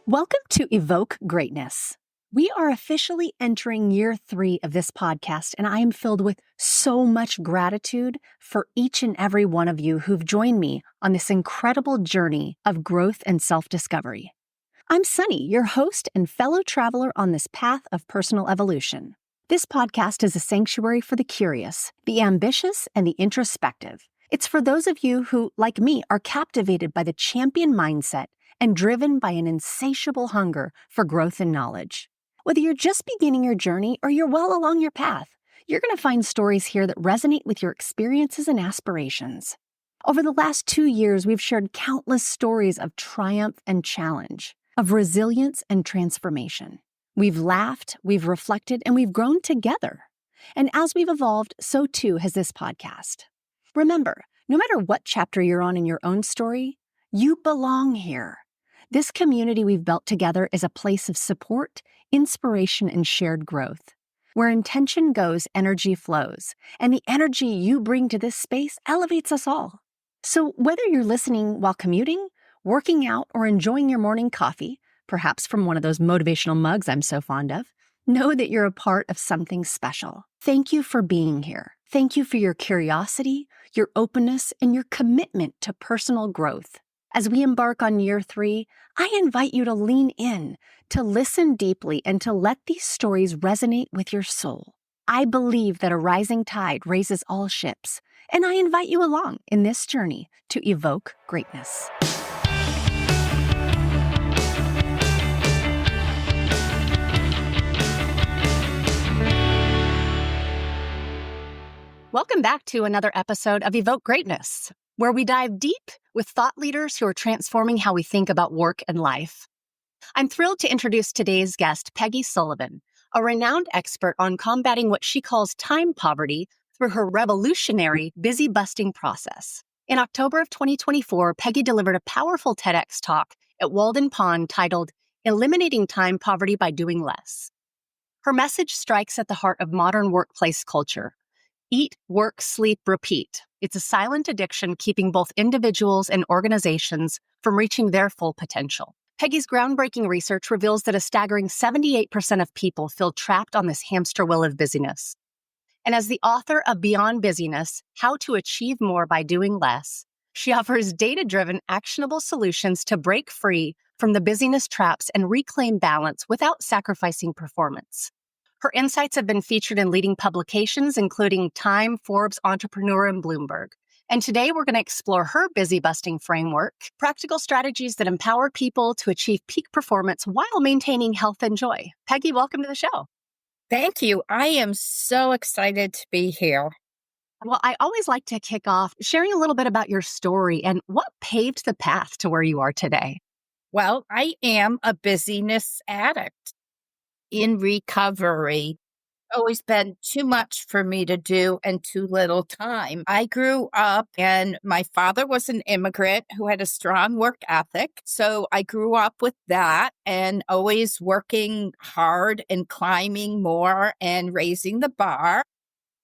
Welcome to Evoke Greatness. We are officially entering year 3 of this podcast, and I am filled with so much gratitude for each and every one of you who've joined me on this incredible journey of growth and self-discovery. I'm Sunny, your host and fellow traveler on this path of personal evolution. This podcast is a sanctuary for the curious, the ambitious, and the introspective. It's for those of you who, like me, are captivated by the champion mindset and driven by an insatiable hunger for growth and knowledge. Whether you're just beginning your journey or you're well along your path, you're going to find stories here that resonate with your experiences and aspirations. Over the last 2 years, we've shared countless stories of triumph and challenge, of resilience and transformation. We've laughed, we've reflected, and we've grown together. And as we've evolved, so too has this podcast. Remember, no matter what chapter you're on in your own story, you belong here. This community we've built together is a place of support, inspiration, and shared growth. Where intention goes, energy flows, and the energy you bring to this space elevates us all. So whether you're listening while commuting, working out, or enjoying your morning coffee, perhaps from one of those motivational mugs I'm so fond of, know that you're a part of something special. Thank you for being here. Thank you for your curiosity, your openness, and your commitment to personal growth. As we embark on year 3, I invite you to lean in, to listen deeply, and to let these stories resonate with your soul. I believe that a rising tide raises all ships, and I invite you along in this journey to evoke greatness. Welcome back to another episode of Evoke Greatness, where we dive deep with thought leaders who are transforming how we think about work and life. I'm thrilled to introduce today's guest, Peggy Sullivan, a renowned expert on combating what she calls time poverty through her revolutionary busy busting process. In October of 2024, Peggy delivered a powerful TEDx talk at Walden Pond titled, "Eliminating Time Poverty by Doing Less." Her message strikes at the heart of modern workplace culture. Eat, work, sleep, repeat. It's a silent addiction keeping both individuals and organizations from reaching their full potential. Peggy's groundbreaking research reveals that a staggering 78% of people feel trapped on this hamster wheel of busyness. And as the author of Beyond Busyness, How to Achieve More by Doing Less, she offers data-driven, actionable solutions to break free from the busyness traps and reclaim balance without sacrificing performance. Her insights have been featured in leading publications, including Time, Forbes, Entrepreneur, and Bloomberg. And today we're going to explore her busy busting framework, practical strategies that empower people to achieve peak performance while maintaining health and joy. Peggy, welcome to the show. Thank you. I am so excited to be here. Well, I always like to kick off sharing a little bit about your story and what paved the path to where you are today. Well, I am a busyness addict in recovery. Always been too much for me to do and too little time. I grew up and my father was an immigrant who had a strong work ethic. So I grew up with that and always working hard and climbing more and raising the bar.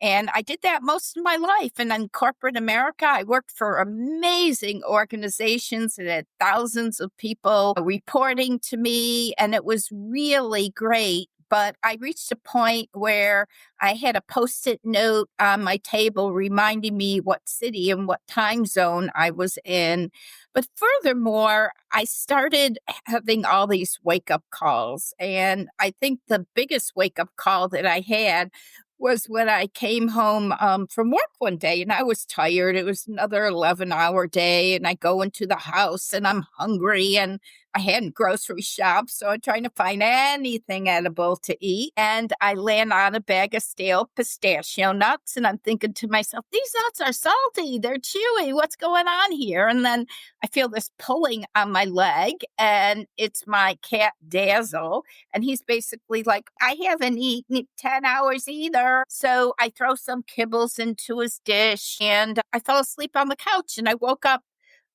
And I did that most of my life. And in corporate America, I worked for amazing organizations that had thousands of people reporting to me. And it was really great. But I reached a point where I had a Post-it note on my table reminding me what city and what time zone I was in. But furthermore, I started having all these wake-up calls. And I think the biggest wake-up call that I had was when I came home from work one day and I was tired. It was another 11-hour day and I go into the house and I'm hungry and I hadn't grocery shopped. So I'm trying to find anything edible to eat. And I land on a bag of stale pistachio nuts and I'm thinking to myself, these nuts are salty. They're chewy. What's going on here? And then I feel this pulling on my leg and it's my cat Dazzle. And he's basically like, I haven't eaten 10 hours either. So I throw some kibbles into his dish and I fell asleep on the couch and I woke up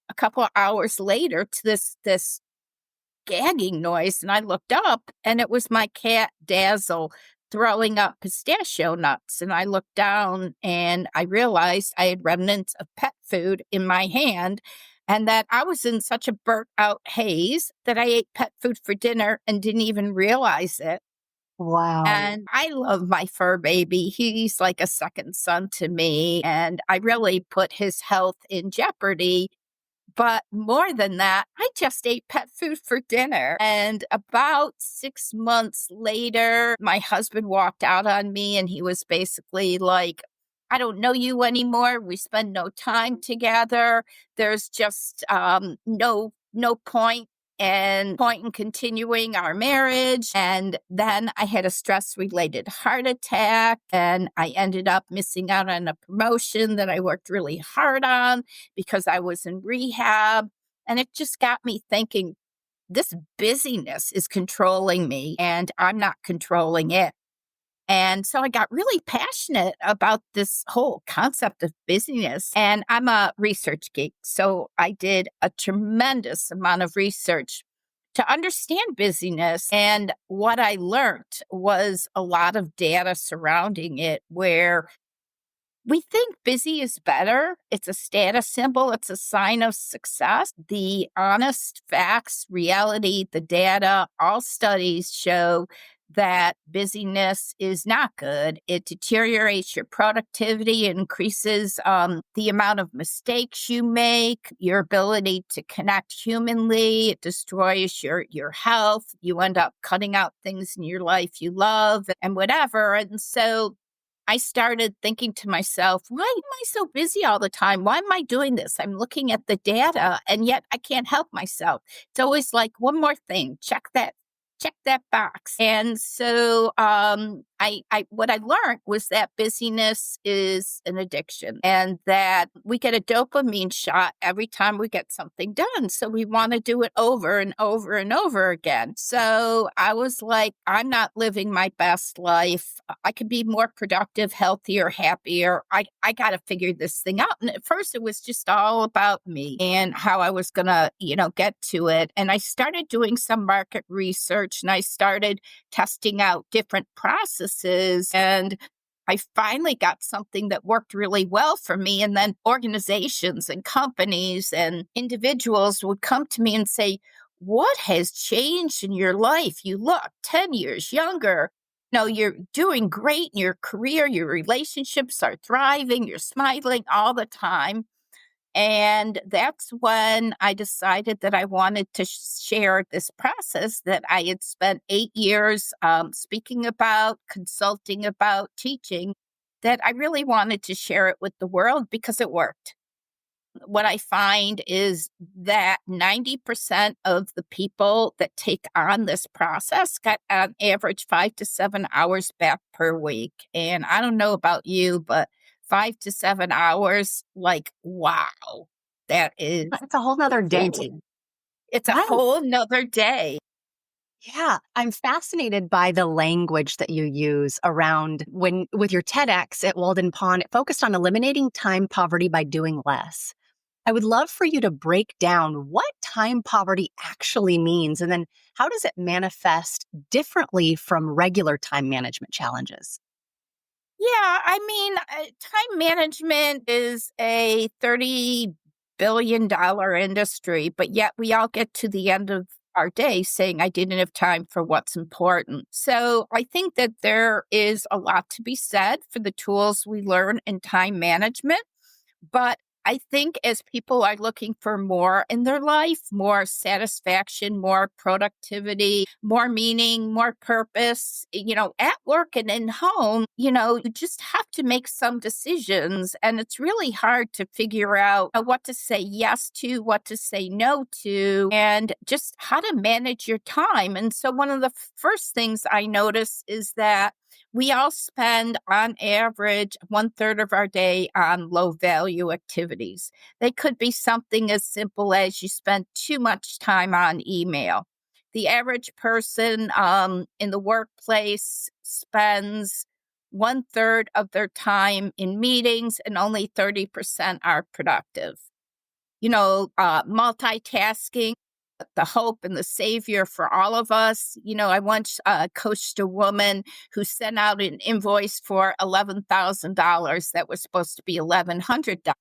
a couple of hours later to this gagging noise. And I looked up and it was my cat Dazzle throwing up pistachio nuts. And I looked down and I realized I had remnants of pet food in my hand. and that I was in such a burnt out haze that I ate pet food for dinner and didn't even realize it. Wow. And I love my fur baby. He's like a second son to me, and I really put his health in jeopardy. But more than that, I just ate pet food for dinner. And about 6 months later, my husband walked out on me and he was basically like, I don't know you anymore. We spend no time together. There's just no point in continuing our marriage. And then I had a stress related heart attack and I ended up missing out on a promotion that I worked really hard on because I was in rehab. And it just got me thinking, this busyness is controlling me and I'm not controlling it. And so I got really passionate about this whole concept of busyness. And I'm a research geek. So I did a tremendous amount of research to understand busyness. And what I learned was a lot of data surrounding it where we think busy is better. It's a status symbol, it's a sign of success. The honest facts, reality, the data, all studies show that busyness is not good. It deteriorates your productivity, it increases the amount of mistakes you make, your ability to connect humanly. It destroys your health. You end up cutting out things in your life you love and whatever. And so I started thinking to myself, why am I so busy all the time? Why am I doing this? I'm looking at the data and yet I can't help myself. It's always like one more thing, check that box. And so I what I learned was that busyness is an addiction and that we get a dopamine shot every time we get something done. So we want to do it over and over and over again. So I was like, I'm not living my best life. I could be more productive, healthier, happier. I got to figure this thing out. And at first it was just all about me and how I was going to, get to it. And I started doing some market research and I started testing out different processes. And I finally got something that worked really well for me. And then organizations and companies and individuals would come to me and say, what has changed in your life? You look 10 years younger. No, you're doing great in your career. Your relationships are thriving. You're smiling all the time. And that's when I decided that I wanted to share this process that I had spent 8 years speaking about, consulting about, teaching, that I really wanted to share it with the world because it worked. What I find is that 90% of the people that take on this process got on average 5 to 7 hours back per week. And I don't know about you, but 5 to 7 hours, like, wow, that is It's a whole nother day. amazing. It's a Right. whole nother day. Yeah, I'm fascinated by the language that you use around when with your TEDx at Walden Pond, it focused on eliminating time poverty by doing less. I would love for you to break down what time poverty actually means and then how does it manifest differently from regular time management challenges? Yeah, I mean, time management is a $30 billion industry, but yet we all get to the end of our day saying, I didn't have time for what's important. So I think that there is a lot to be said for the tools we learn in time management. But I think as people are looking for more in their life, more satisfaction, more productivity, more meaning, more purpose, at work and in home, you just have to make some decisions. And it's really hard to figure out what to say yes to, what to say no to, and just how to manage your time. And so one of the first things I notice is that we all spend on average 1/3 of our day on low value activities. They could be something as simple as you spend too much time on email. The average person in the workplace spends 1/3 of their time in meetings and only 30% are productive. Multitasking, the hope and the savior for all of us. I once coached a woman who sent out an invoice for $11,000 that was supposed to be $1,100.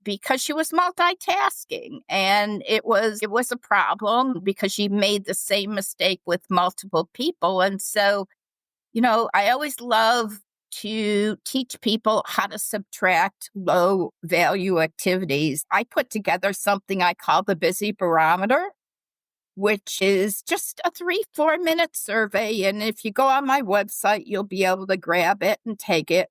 because she was multitasking, and it was a problem because she made the same mistake with multiple people. And so, I always love to teach people how to subtract low value activities. I put together something I call the Busy Barometer, which is just a 3-4 minute survey. And if you go on my website, you'll be able to grab it and take it.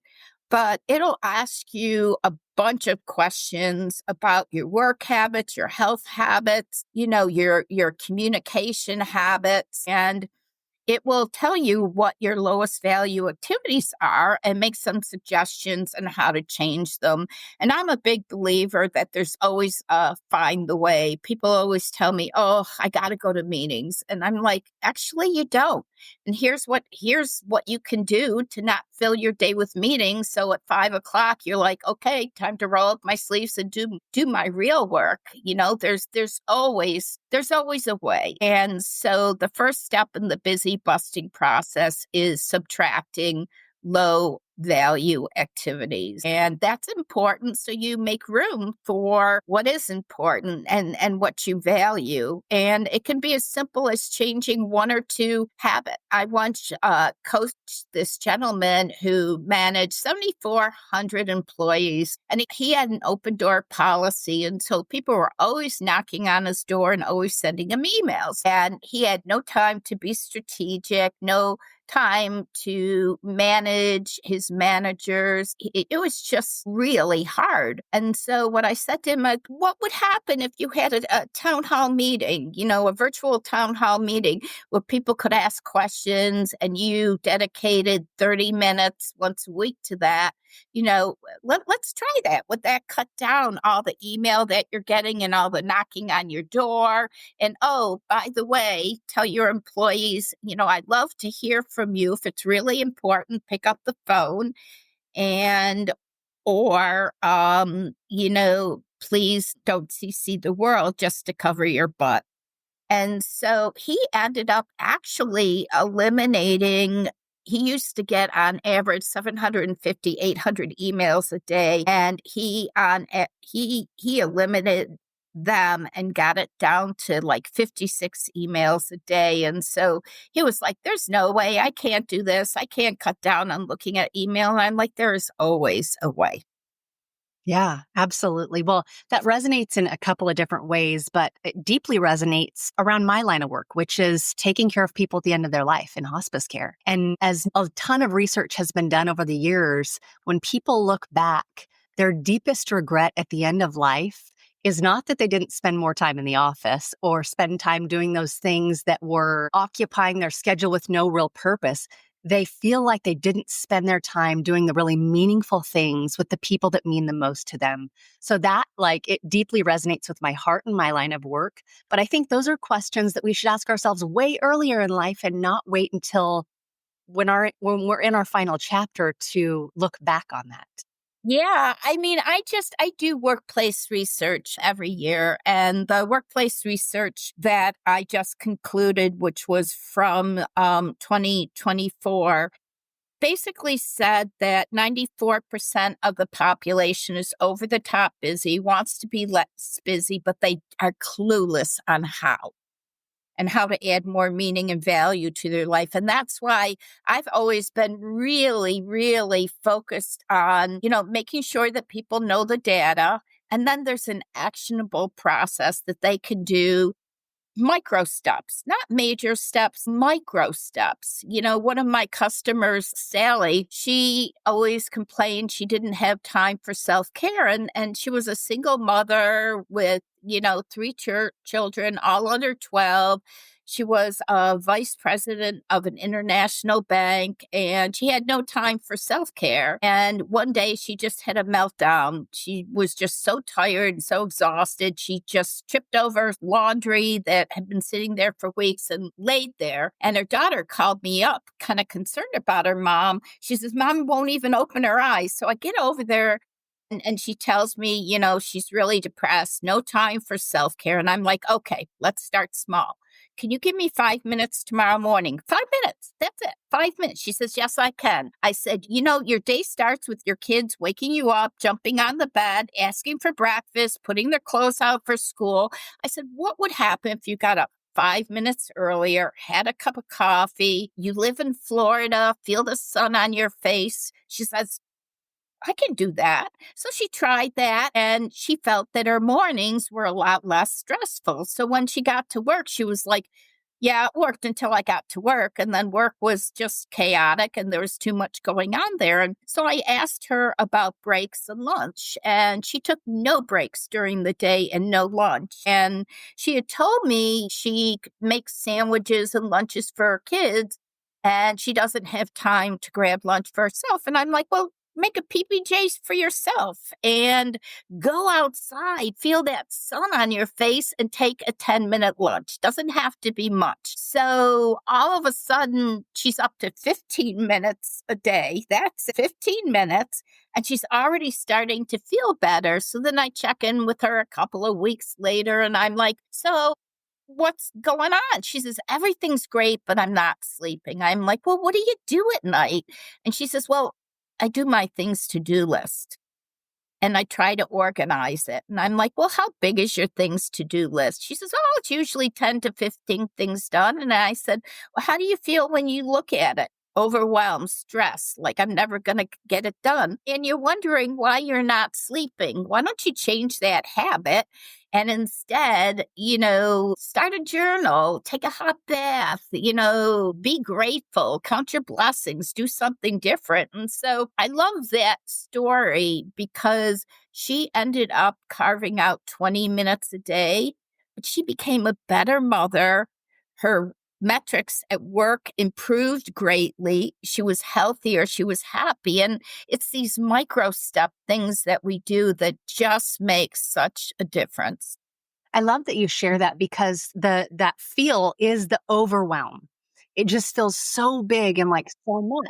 But it'll ask you a bunch of questions about your work habits, your health habits, your communication habits. And it will tell you what your lowest value activities are and make some suggestions on how to change them. And I'm a big believer that there's always find the way. People always tell me, "Oh, I got to go to meetings." And I'm like, "Actually, you don't." And here's what you can do to not fill your day with meetings. So at 5 o'clock, you're like, "Okay, time to roll up my sleeves and do my real work." There's always a way. And so the first step in the busy busting process is subtracting low value activities. And that's important. So you make room for what is important and what you value. And it can be as simple as changing one or two habits. I once coached this gentleman who managed 7,400 employees, and he had an open door policy. And so people were always knocking on his door and always sending him emails. And he had no time to be strategic, no time to manage his managers. It was just really hard. And so what I said to him, what would happen if you had a town hall meeting, a virtual town hall meeting where people could ask questions and you dedicated 30 minutes once a week to that? Let's try that. Would that cut down all the email that you're getting and all the knocking on your door? And oh, by the way, tell your employees, I'd love to hear from you. If it's really important, pick up the phone and or please don't CC the world just to cover your butt. And so he ended up actually eliminating. He used to get on average 750, 800 emails a day, and he eliminated them and got it down to like 56 emails a day. And so he was like, "There's no way, I can't do this. I can't cut down on looking at email." And I'm like, there is always a way. Yeah, absolutely. Well, that resonates in a couple of different ways, but it deeply resonates around my line of work, which is taking care of people at the end of their life in hospice care. And as a ton of research has been done over the years, when people look back, their deepest regret at the end of life is not that they didn't spend more time in the office or spend time doing those things that were occupying their schedule with no real purpose. They feel like they didn't spend their time doing the really meaningful things with the people that mean the most to them. So that, it deeply resonates with my heart and my line of work. But I think those are questions that we should ask ourselves way earlier in life and not wait until when we're in our final chapter to look back on that. Yeah, I mean, I do workplace research every year, and the workplace research that I just concluded, which was from 2024, basically said that 94% of the population is over the top busy, wants to be less busy, but they are clueless on how and how to add more meaning and value to their life. And that's why I've always been really, really focused on, making sure that people know the data. And then there's an actionable process that they can do. Micro steps, not major steps, micro steps. One of my customers, Sally, she always complained she didn't have time for self-care. And she was a single mother with, three children, all under 12. She was a vice president of an international bank, and she had no time for self-care. And one day she just had a meltdown. She was just so tired and so exhausted. She just tripped over laundry that had been sitting there for weeks and laid there. And her daughter called me up, kind of concerned about her mom. She says, "Mom won't even open her eyes." So I get over there. And she tells me, she's really depressed, no time for self-care. And I'm like, okay, let's start small. can you give me 5 minutes tomorrow morning? 5 minutes. That's it. 5 minutes. She says, yes, I can. I said, your day starts with your kids waking you up, jumping on the bed, asking for breakfast, putting their clothes out for school. I said, what would happen if you got up 5 minutes earlier, had a cup of coffee, you live in Florida, feel the sun on your face? She says, I can do that. So she tried that and she felt that her mornings were a lot less stressful. So when she got to work, she was like, yeah, it worked until I got to work. And then work was just chaotic and there was too much going on there. And so I asked her about breaks and lunch, and she took no breaks during the day and no lunch. And she had told me she makes sandwiches and lunches for her kids and she doesn't have time to grab lunch for herself. And I'm like, well, make a PBJs for yourself and go outside, feel that sun on your face and take a 10-minute lunch. Doesn't have to be much. So all of a sudden she's up to 15 minutes a day. That's 15 minutes. And she's already starting to feel better. So then I check in with her a couple of weeks later and I'm like, so what's going on? She says, everything's great, but I'm not sleeping. I'm like, well, what do you do at night? And she says, well, I do my things to-do list and I try to organize it. And I'm like, well, how big is your things to-do list? She says, oh, it's usually 10 to 15 things done. And I said, well, how do you feel when you look at it? Overwhelmed, stressed, like I'm never going to get it done. And you're wondering why you're not sleeping. Why don't you change that habit and instead, start a journal, take a hot bath, be grateful, count your blessings, do something different. And so I love that story because she ended up carving out 20 minutes a day, but she became a better mother. Her metrics at work improved greatly. She was healthier. She was happy. And it's these micro step things that we do that just make such a difference. I love that you share that because that feel is the overwhelm. It just feels so big and like so much.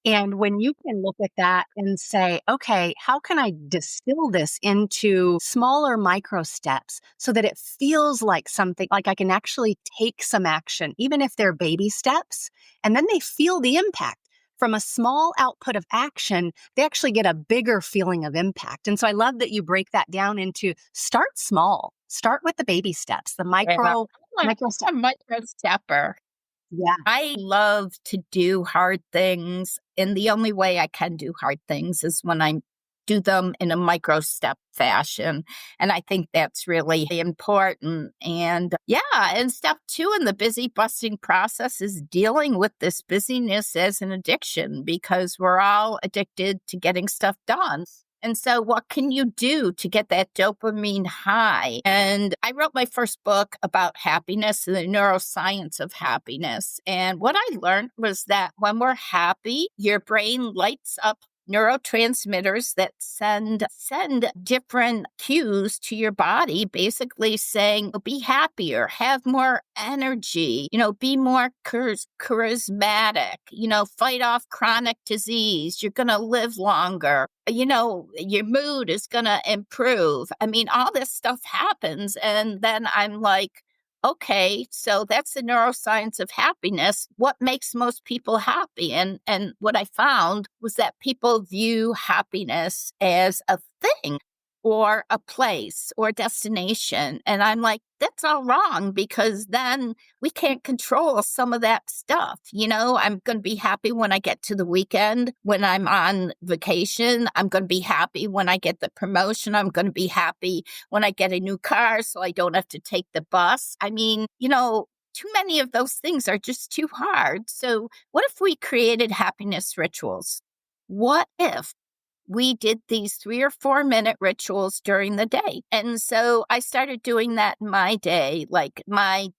And when you can look at that and say, okay, how can I distill this into smaller micro steps so that it feels like something, like I can actually take some action, even if they're baby steps, and then they feel the impact. From a small output of action, they actually get a bigger feeling of impact. And so I love that you break that down into start small, start with the baby steps, the Yeah. micro I'm a micro stepper. Yeah. I love to do hard things, and the only way I can do hard things is when I do them in a micro step fashion. And I think that's really important. And and step 2 in the busy busting process is dealing with this busyness as an addiction because we're all addicted to getting stuff done. And so what can you do to get that dopamine high? And I wrote my first book about happiness and the neuroscience of happiness. And what I learned was that when we're happy, your brain lights up neurotransmitters that send different cues to your body, basically saying, be happier, have more energy, be more charismatic, fight off chronic disease. You're going to live longer. Your mood is going to improve. I mean, all this stuff happens. And then I'm like, okay, so that's the neuroscience of happiness. What makes most people happy? And what I found was that people view happiness as a thing or a place or a destination. And I'm like, that's all wrong because then we can't control some of that stuff. I'm going to be happy when I get to the weekend, when I'm on vacation. I'm going to be happy when I get the promotion. I'm going to be happy when I get a new car so I don't have to take the bus. I mean, too many of those things are just too hard. So what if we created happiness rituals? What if we did these 3 or 4 minute rituals during the day? And so I started doing that in my day, like mine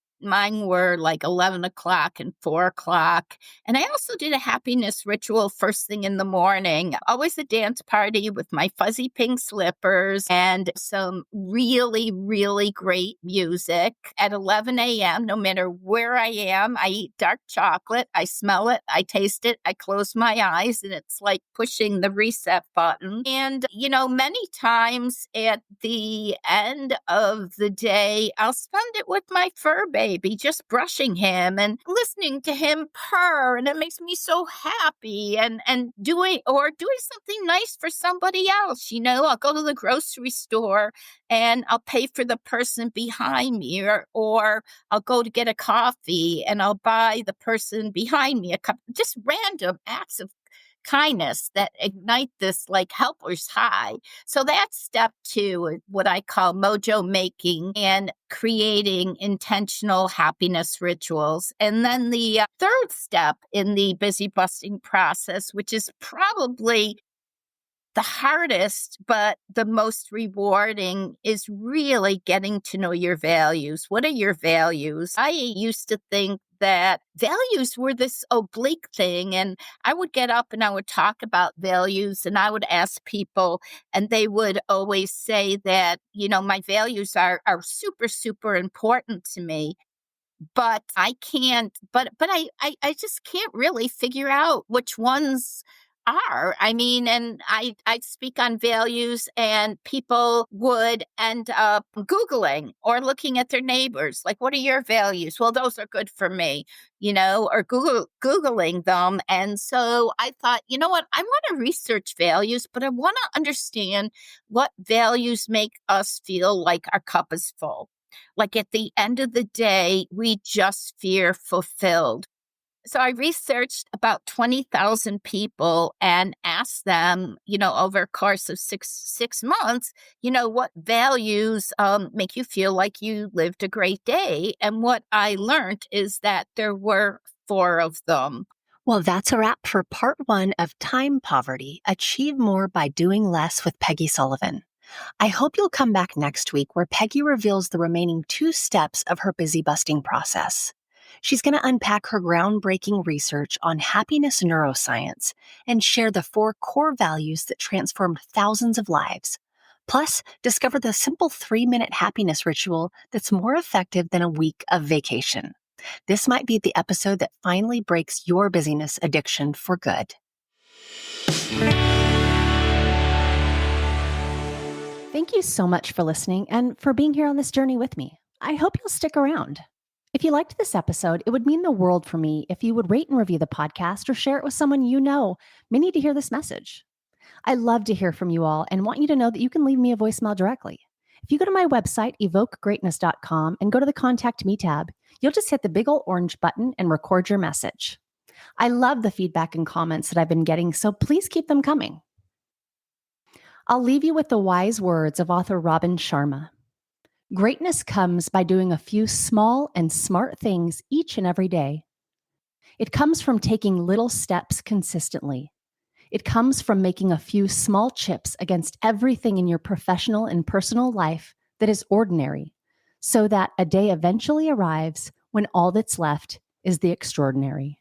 were like 11 o'clock and 4 o'clock. And I also did a happiness ritual first thing in the morning, always a dance party with my fuzzy pink slippers and some really, really great music at 11 a.m. No matter where I am, I eat dark chocolate. I smell it. I taste it. I close my eyes and it's like pushing the reset button. And, many times at the end of the day, I'll spend it with my fur baby. maybe, just brushing him and listening to him purr, and it makes me so happy, and doing something nice for somebody else. I'll go to the grocery store and I'll pay for the person behind me, or I'll go to get a coffee and I'll buy the person behind me a cup. Just random acts of kindness that ignite this like helper's high. So that's step 2, what I call mojo making and creating intentional happiness rituals. And then the third step in the busy busting process, which is probably the hardest, but the most rewarding, is really getting to know your values. What are your values? I used to think that values were this oblique thing, and I would get up and I would talk about values, and I would ask people, and they would always say that, my values are super, super important to me. But I can't, I just can't really figure out which ones are. I mean, and I'd speak on values, and people would end up Googling or looking at their neighbors. Like, what are your values? Well, those are good for me, or Googling them. And so I thought, you know what? I want to research values, but I want to understand what values make us feel like our cup is full. Like at the end of the day, we just feel fulfilled. So I researched about 20,000 people and asked them, over a course of six months, what values make you feel like you lived a great day? And what I learned is that there were 4 of them. Well, that's a wrap for part 1 of Time Poverty, Achieve More by Doing Less with Peggy Sullivan. I hope you'll come back next week where Peggy reveals the remaining 2 steps of her busy busting process. She's going to unpack her groundbreaking research on happiness neuroscience and share the 4 core values that transformed thousands of lives. Plus, discover the simple 3-minute happiness ritual that's more effective than a week of vacation. This might be the episode that finally breaks your busyness addiction for good. Thank you so much for listening and for being here on this journey with me. I hope you'll stick around. If you liked this episode, it would mean the world for me if you would rate and review the podcast or share it with someone you know may need to hear this message. I love to hear from you all and want you to know that you can leave me a voicemail directly. If you go to my website, evokegreatness.com, and go to the Contact Me tab, you'll just hit the big old orange button and record your message. I love the feedback and comments that I've been getting, so please keep them coming. I'll leave you with the wise words of author Robin Sharma. Greatness comes by doing a few small and smart things each and every day. It comes from taking little steps consistently. It comes from making a few small chips against everything in your professional and personal life that is ordinary, so that a day eventually arrives when all that's left is the extraordinary.